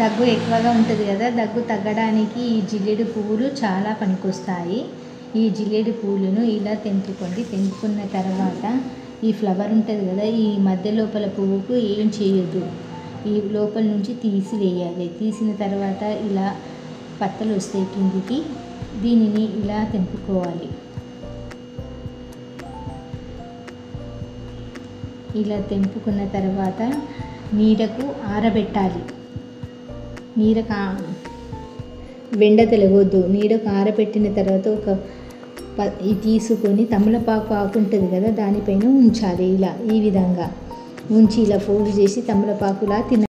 దగ్గు ఎక్కువగా ఉంటుంది కదా, దగ్గు తగ్గడానికి ఈ జిల్లేడు పువ్వులు చాలా పనికొస్తాయి. ఈ జిల్లేడు పువ్వులను ఇలా తెంపుకోండి. తెంపుకున్న తర్వాత ఈ ఫ్లవర్ ఉంటుంది కదా, ఈ మధ్య లోపల పువ్వుకు ఏం చేయొద్దు, ఈ లోపల నుంచి తీసివేయాలి. తీసిన తర్వాత ఇలా పత్తలు వస్తాయి కిందికి, దీనిని ఇలా తెంపుకోవాలి. ఇలా తెంపుకున్న తర్వాత నీడకు ఆరబెట్టాలి. వెండ తెలవద్దు. నీడకు ఆరబెట్టిన తర్వాత ఇది తీసుకొని తమలపాకు ఆకు ఉంటుంది కదా, దానిపైన ఉంచాలి. ఇలా ఈ విధంగా ఉంచి ఇలా ఫోల్డ్ చేసి తమలపాకులా తినాలి.